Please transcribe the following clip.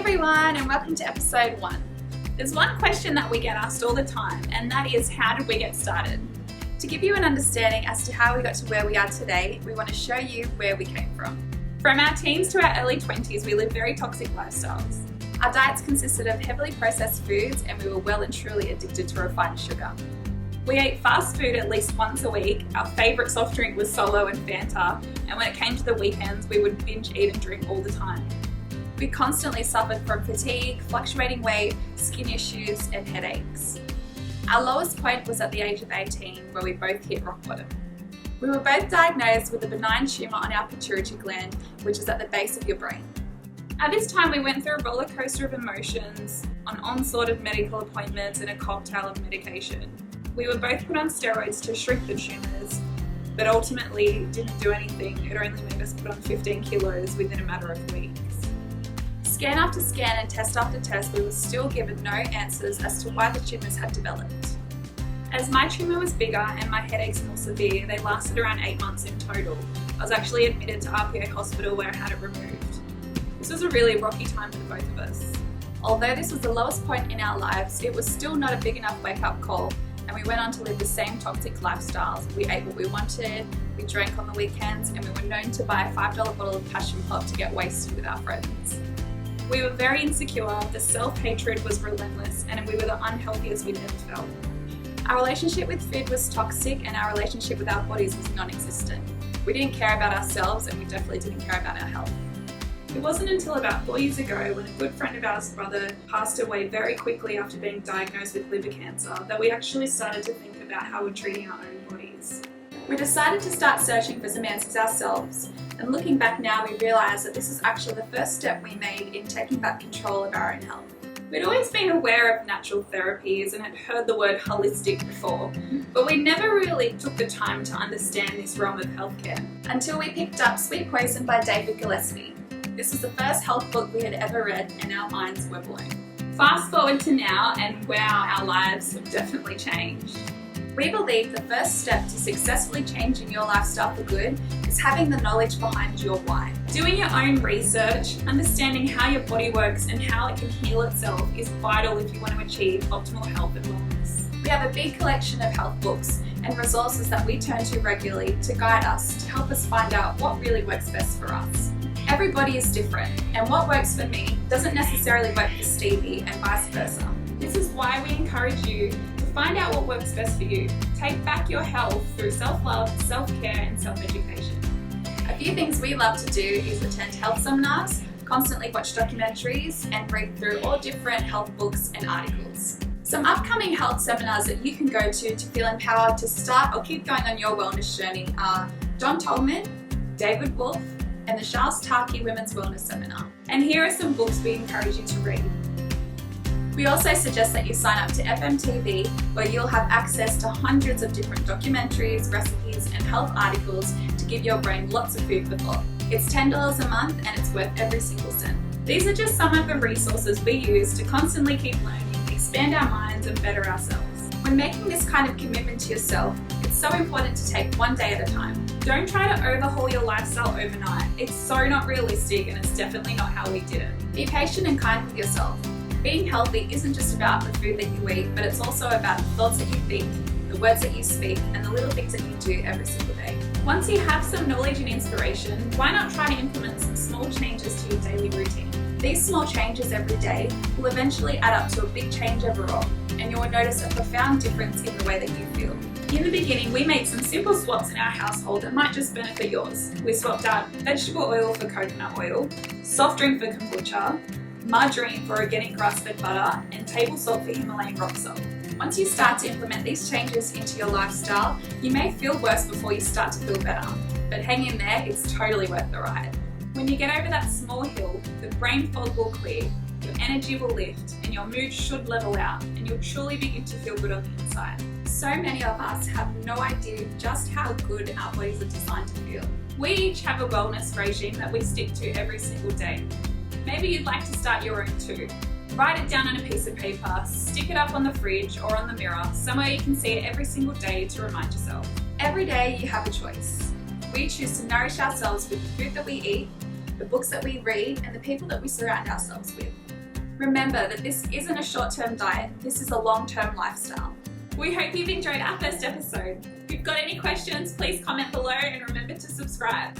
everyone, and welcome to episode 1. There's one question that we get asked all the time, and that is, how did we get started? To give you an understanding as to how we got to where we are today, we want to show you where we came from. From our teens to our early 20s, we lived very toxic lifestyles. Our diets consisted of heavily processed foods, and we were well and truly addicted to refined sugar. We ate fast food at least once a week. Our favourite soft drink was Solo and Fanta, and when it came to the weekends, we would binge eat and drink all the time. We constantly suffered from fatigue, fluctuating weight, skin issues, and headaches. Our lowest point was at the age of 18, where we both hit rock bottom. We were both diagnosed with a benign tumour on our pituitary gland, which is at the base of your brain. At this time, we went through a roller coaster of emotions, an onslaught of medical appointments, and a cocktail of medication. We were both put on steroids to shrink the tumours, but ultimately didn't do anything. It only made us put on 15 kilos within a matter of weeks. Scan after scan and test after test, we were still given no answers as to why the tumours had developed. As my tumour was bigger and my headaches more severe, they lasted around 8 months in total. I was actually admitted to RPA hospital where I had it removed. This was a really rocky time for both of us. Although this was the lowest point in our lives, it was still not a big enough wake-up call, and we went on to live the same toxic lifestyles. We ate what we wanted, we drank on the weekends, and we were known to buy a $5 bottle of passion pop to get wasted with our friends. We were very insecure, the self-hatred was relentless, and we were the unhealthiest we'd ever felt. Our relationship with food was toxic, and our relationship with our bodies was non-existent. We didn't care about ourselves, and we definitely didn't care about our health. It wasn't until about 4 years ago, when a good friend of ours' brother passed away very quickly after being diagnosed with liver cancer, that we actually started to think about how we're treating our own bodies. We decided to start searching for some answers ourselves, and looking back now, we realised that this is actually the first step we made in taking back control of our own health. We'd always been aware of natural therapies and had heard the word holistic before, but we never really took the time to understand this realm of healthcare until we picked up Sweet Poison by David Gillespie. This was the first health book we had ever read, and our minds were blown. Fast forward to now, and wow, our lives have definitely changed. We believe the first step to successfully changing your lifestyle for good is having the knowledge behind your why. Doing your own research, understanding how your body works and how it can heal itself is vital if you want to achieve optimal health and wellness. We have a big collection of health books and resources that we turn to regularly to guide us, to help us find out what really works best for us. Everybody is different, and what works for me doesn't necessarily work for Stevie, and vice versa. This is why we encourage you to find out what works best for you. Take back your health through self-love, self-care, and self-education. A few things we love to do is attend health seminars, constantly watch documentaries, and read through all different health books and articles. Some upcoming health seminars that you can go to feel empowered to start or keep going on your wellness journey are Don Tolman, David Wolfe, and the Charles Tarkey Women's Wellness Seminar. And here are some books we encourage you to read. We also suggest that you sign up to FMTV, where you'll have access to hundreds of different documentaries, recipes, and health articles to give your brain lots of food for thought. It's $10 a month, and it's worth every single cent. These are just some of the resources we use to constantly keep learning, expand our minds, and better ourselves. When making this kind of commitment to yourself, it's so important to take one day at a time. Don't try to overhaul your lifestyle overnight. It's so not realistic, and it's definitely not how we did it. Be patient and kind with yourself. Being healthy isn't just about the food that you eat, but it's also about the thoughts that you think, the words that you speak, and the little things that you do every single day. Once you have some knowledge and inspiration, why not try to implement some small changes to your daily routine? These small changes every day will eventually add up to a big change overall, and you will notice a profound difference in the way that you feel. In the beginning, we made some simple swaps in our household that might just benefit yours. We swapped out vegetable oil for coconut oil, soft drink for kombucha, margarine for organic grass-fed butter, and table salt for Himalayan rock salt. Once you start to implement these changes into your lifestyle, you may feel worse before you start to feel better, but hang in there, it's totally worth the ride. When you get over that small hill, the brain fog will clear, your energy will lift, and your mood should level out, and you'll truly begin to feel good on the inside. So many of us have no idea just how good our bodies are designed to feel. We each have a wellness regime that we stick to every single day. Maybe you'd like to start your own too. Write it down on a piece of paper, stick it up on the fridge or on the mirror, somewhere you can see it every single day to remind yourself. Every day you have a choice. We choose to nourish ourselves with the food that we eat, the books that we read, and the people that we surround ourselves with. Remember that this isn't a short-term diet, this is a long-term lifestyle. We hope you've enjoyed our first episode. If you've got any questions, please comment below and remember to subscribe.